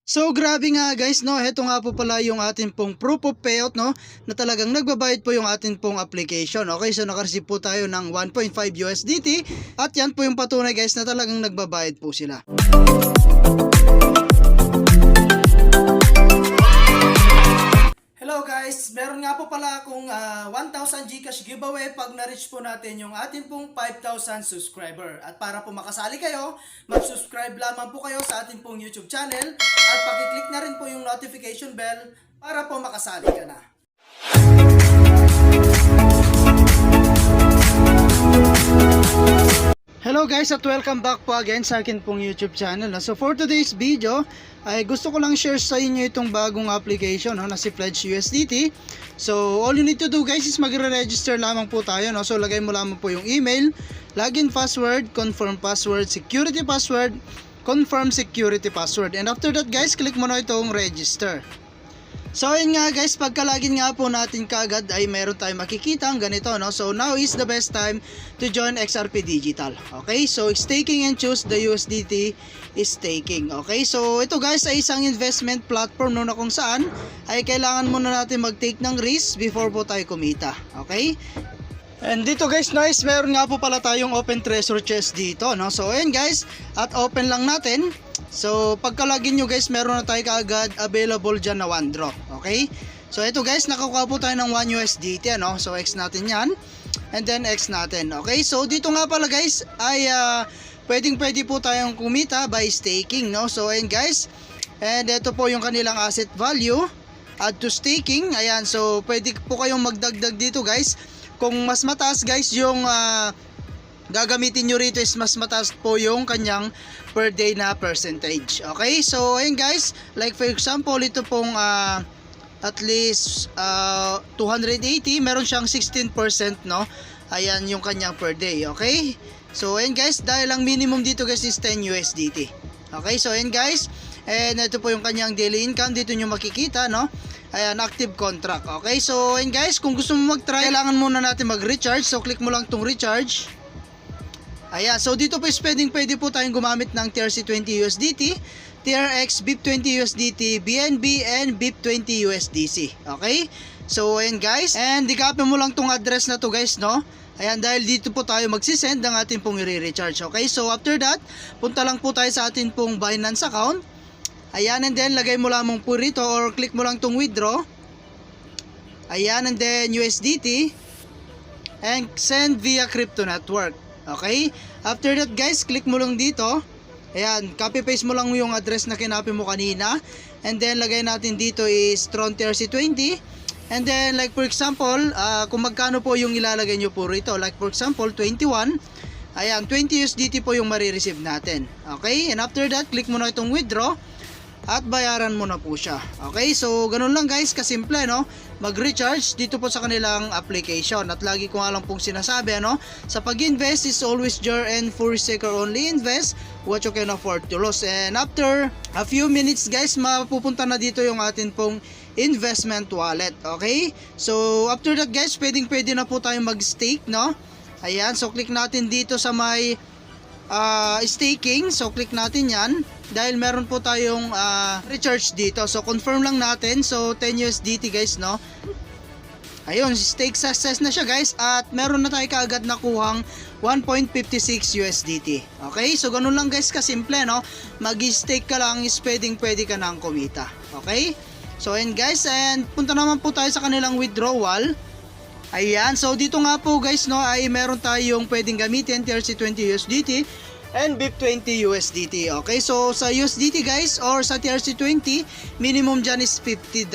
So grabe nga guys, no, heto nga po pala yung atin pong proof of payout, no, na talagang nagbabayad po yung atin pong application. Okay, so nakareceive po tayo ng 1.5 USDT at yan po yung patunay guys na talagang nagbabayad po sila. Hello guys, meron nga po pala akong 1,000 Gcash giveaway pag na-reach po natin yung atin pong 5,000 subscriber. At para po makasali kayo, mag-subscribe lamang po kayo sa atin pong YouTube channel at pakiclick na rin po yung notification bell para po makasali ka na. Hello guys at welcome back po again sa akin pong YouTube channel. So for today's video ay gusto ko lang share sa inyo itong bagong application na si Pledge USDT. So all you need to do guys is magre-register lamang po tayo. So lagay mo lamang po yung email, login password, confirm password, security password, confirm security password. And after that guys, click mo na itong register. So ayun nga guys, pagka-login nga po natin kaagad ay meron tayong makikita ang ganito, no? So now is the best time to join XRP Digital. Okay, so staking and choose the USDT staking. Okay, so ito guys ay isang investment platform, no, na kung saan ay kailangan muna natin mag-take ng risk before po tayo kumita. Okay, and dito guys, nice, meron nga po pala tayong open treasure chest dito, no? So ayun guys, at open lang natin. So pagka-login nyo guys, meron na tayo kaagad available dyan na one draw. Okay, so ito guys, nakakuha po tayo ng 1 USDT, ano? So X natin yan, and then X natin. Okay, so dito nga pala guys ay pwede po tayong kumita by staking, no? So ayun guys, and ito po yung kanilang asset value, add to staking. Ayan, so pwede po kayong magdagdag dito guys. Kung mas mataas guys yung gagamitin nyo rito, is mas mataas po yung kanyang per day na percentage. Okay, so ayun guys, like for example ito pong at least 280, meron siyang 16%, no? Ayan yung kanyang per day. Okay, so ayun guys, dahil ang minimum dito guys is 10 USDT. Okay, so ayun guys, and ito po yung kanyang daily income, dito nyo makikita, no? Ayan, active contract. Okay, so ayun guys, kung gusto mo mag-try, kailangan muna natin mag-recharge. So click mo lang tong recharge. Ayan, so dito po is pwede po tayong gumamit ng TRC20 USDT, TRX, BIP20 USDT, BNB, and BIP20 USDC. Okay, so ayan guys, and i-copy mo lang tong address na to guys, no? Ayan, dahil dito po tayo magsisend ng ating pong i-recharge. Okay, so after that, punta lang po tayo sa ating pong Binance account. Ayan, and then lagay mo lamang po rito or click mo lang tong withdraw. Ayan, and then USDT, and send via crypto network. Okay, after that guys, click mo lang dito. Ayan, copy paste mo lang yung address na kinopy mo kanina, and then lagay natin dito is Tron TRC20, and then like for example kung magkano po yung ilalagay nyo po rito, like for example 21. Ayan, 20 USDT po yung marireceive natin. Okay, and after that, click mo na itong withdraw at bayaran mo na po siya. Okay, so ganun lang guys, kasimple, no? Mag-recharge dito po sa kanilang application. At lagi ko nga lang pong sinasabi, ano, sa pag-invest is always your and for seeker only invest what you can afford to lose. And after a few minutes guys, mapupunta na dito yung atin pong investment wallet. Okay, so after that guys, pwede na po tayong mag-stake, no? Ayan, so click natin dito sa may staking. So click natin yan dahil meron po tayong recharge dito. So confirm lang natin. So 10 USDT guys, no? Ayun, stake success na siya guys, at meron na tayo kaagad nakuhang 1.56 USDT. Okay, so ganun lang guys kasimple, no? Mag-stake ka lang is pwede ka nang kumita. Okay, so ayun guys, and punta naman po tayo sa kanilang withdrawal. Ayan, so dito nga po guys, no, ay meron tayong pwedeng gamitin TRC20 USDT and BIP20 USDT. Okay, so sa USDT guys or sa TRC20, minimum dyan is $50.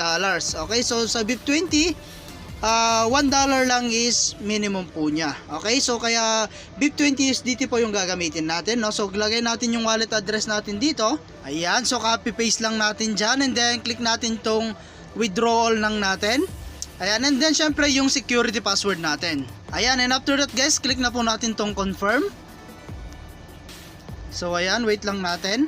Okay, so sa BIP20 $1 lang is minimum po niya. Okay, so kaya BIP20 USDT po yung gagamitin natin, no? So lagay natin yung wallet address natin dito. Ayan, so copy paste lang natin dyan, and then click natin tong withdrawal lang natin. Ayan, and then syempre yung security password natin. Ayan, and after that guys, click na po natin tong confirm. So ayan, wait lang natin.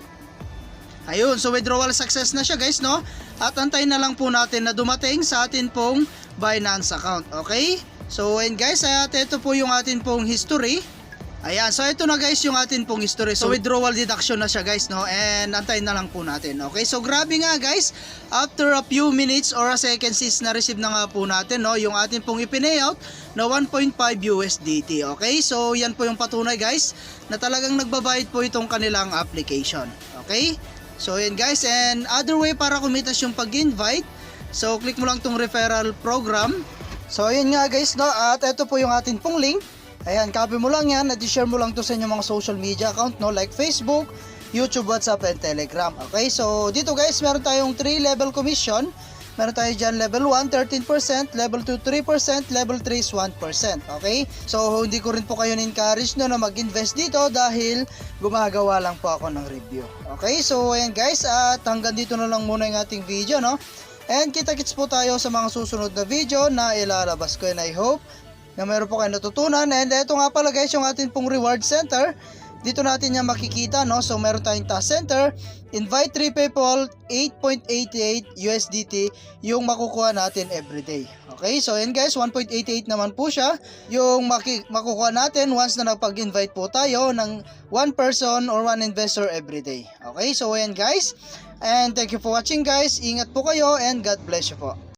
Ayun, so withdrawal success na siya guys, no? At antayin na lang po natin na dumating sa atin pong Binance account. Okay, so and guys, at ito po yung atin pong history. Ayan, so ito na guys yung atin pong history. So withdrawal deduction na siya guys, no? And antayin na lang po natin. Okay, so grabe nga guys, after a few minutes or a seconds is na-receive na nga po natin, no? Yung atin pong ipineout na 1.5 USDT. Okay, so yan po yung patunay guys na talagang nagbabayad po itong kanilang application. Okay, so yan guys, and other way para kumitas yung pag-invite, so click mo lang tong referral program. So ayun nga guys, no? At ito po yung atin pong link. Ayan, copy mo lang yan at i-share mo lang to sa inyong mga social media account, no? Like Facebook, YouTube, WhatsApp, and Telegram. Okay, so dito guys, meron tayong 3 level commission. Meron tayo dyan level 1, 13%, level 2, 3%, level 3 is 1%. Okay, so hindi ko rin po kayo na-encourage no, na mag-invest dito dahil gumagawa lang po ako ng review. Okay, so ayan guys, at hanggang dito na lang muna yung ating video, no? And kita-kits po tayo sa mga susunod na video na ilalabas ko, and I hope na meron po kayo natutunan. And ito nga pala guys yung atin pong reward center. Dito natin yan makikita, no? So meron tayong task center, invite 3 people, 8.88 USDT yung makukuha natin everyday. Okay, so yan guys, 1.88 naman po siya yung makukuha natin once na napag-invite po tayo ng 1 person or 1 investor everyday. Okay, so yan guys, and thank you for watching guys. Ingat po kayo and God bless you po.